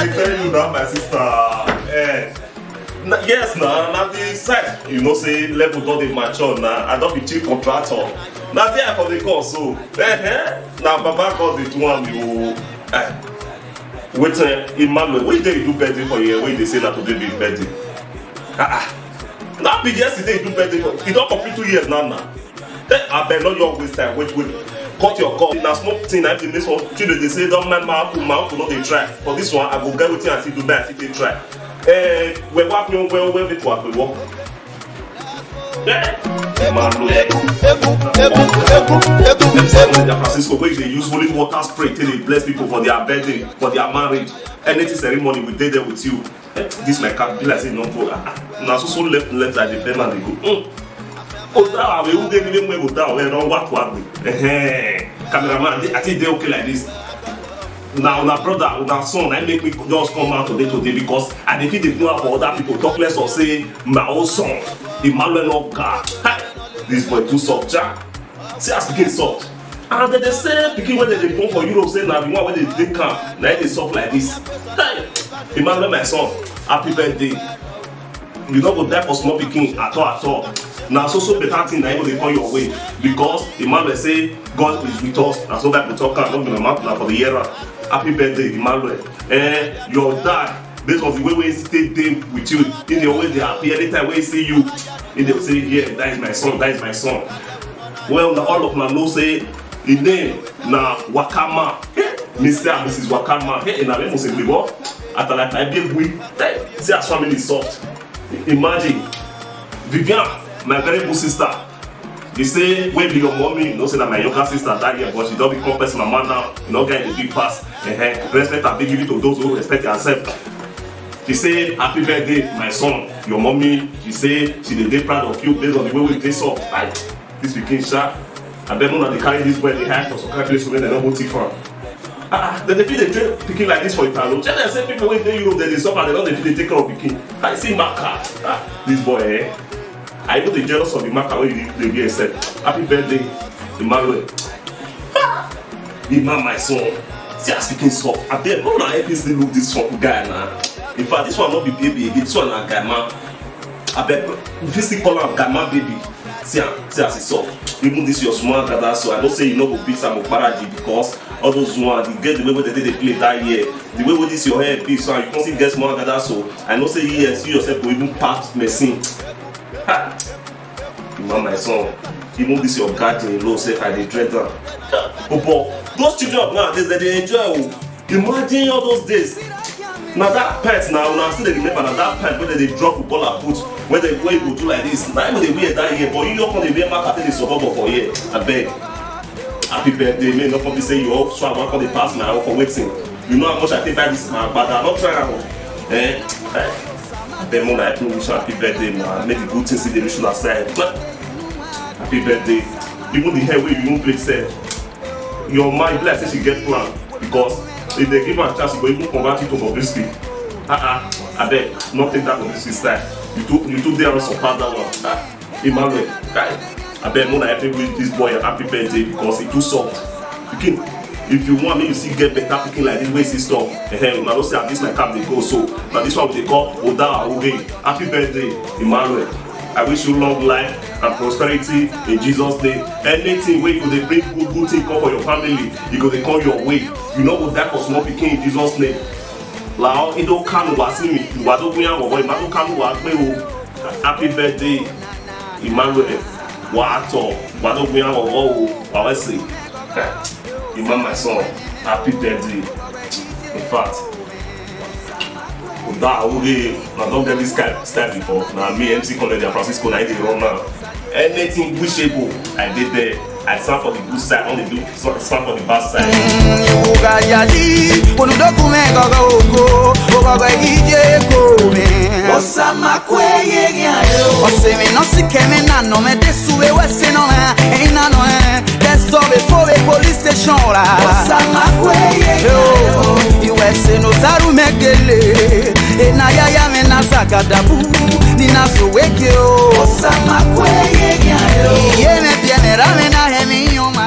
I tell you now, my sister. Yes, now the side, you know, say level don't dey mature now. I don't be chief contractor. Now there for the course, so now Baba God dey do one you. Wait, Emmanuel, wait day you do birthday for you? Wait they say that today be birthday. Now be yesterday you do birthday for. You don't complete 2 years now. I bet not your waste time. Wait. Cut your call. Now small thing I this one. Children they say don't mind my uncle not they try. For this one I go get with you and see do bad. See they try. We walk me well before we walk. Francisco, where they use holy water spray till they bless people for their birthday, for their marriage, anything ceremony we did there with you. This my cat be like say no go. Now so left like the pen and they go. Oh, that we will get even when go down. We don't walk me. Cameraman, I think they okay like this. Now, brother, now son, I make me just come out today because I dey feel the know for other people talk less or say my own son, Emmanuel of God. This boy too soft, Jack. See as pikin soft. And then they say pikin when they come for Europe say now the one when they take camp, now they soft like this. Hey, Emmanuel, my son, happy birthday. You don't go die for small pikin at all. Now so better thing that they come your way because Emmanuel say God is with us. And so that we talk not be my mouth now for the year. Happy birthday, Emmanuel. Your dad, based on the way we stay there with you, in the way they happy anytime we see you, in the say, yeah, that is my son, that is my son. Well, now all of them know say his name na Wakama, Mr. and Mrs. Wakama. Hey, in a way, say we what? After that time, we see our family is soft. Imagine, Vivian, my very good sister. They say, when be your mommy, you know, say that my younger sister died here, but she don't become person mama now, you know, get the big pass. Respect and give it to those who respect themselves. She say, happy birthday, my son, your mommy. She say, she dey proud of you based on the way we dress up. Like, this became sharp. And then when they carry this boy, they hide for some kind of place where they don't go take from. Then they feel they train picking like this for Italo. Then they say people when they Europe, they suffer, they don't feel they take care of picking. I see Maka, this boy, I know the jealous of the Maka when they be said, happy birthday, Emmanuel. Imam, my son. See, I'm speaking soft. I bet no, I help look this guy now. In fact, this one not be baby, this one a guy man. I bet if you still call him guy man baby. See as it's soft. Even this your small gather, so I don't say you know go beat some Paraji because all those ones you get the way they play that year. The way this your hair big, so you can't see get small gather, so I know say yes, you yourself will even pass machine. Imam, my son, even this your garden low, say I dey dread them. But those children of nowadays, they enjoy. Imagine all those days. Now that pet now still remember now that pet where they drop football and put where they go do like this. Now they wear that year, but you don't come to wear mark at the suburb for year. I beg. Happy birthday, may not come to say you all so I want to pass my for waiting. You know how much I take by this man, but I'm not trying to. I beg more like wish happy birthday, man. Make the good things in the mission aside. Happy birthday. Even the hair where you won't play safe. Your mind like say she get plan because if they give her a chance, you go even convert it to Bobrisky. I beg, not take that Bobrisky style. You took there and surpass that one. Emmanuel, I beg, more than happy with this boy happy birthday because it's too soft. If you want me to see get better picking like this way, see stuff. Now don't say this like cap they go so. Now this one they call Oda Oge. Happy birthday, Emmanuel. I wish you long life and prosperity in Jesus' name. Anything where you could bring good thing come for your family, you go they come your way. You know what that for small picking in Jesus' name. Lao it don't come to see me. You don't come to happy birthday, Emmanuel. What say? Imam, my son, happy birthday. In fact, I don't get this kind of style before. Now me, MC College and Francisco, I did wrong now. Anything wishable, I did there. I stand for the good side, on the good, stand for the bad side. Police station USA no zaru megele na yaya mena sakadabu nina so weke o osama kweye ye me bien era mena hemi yoma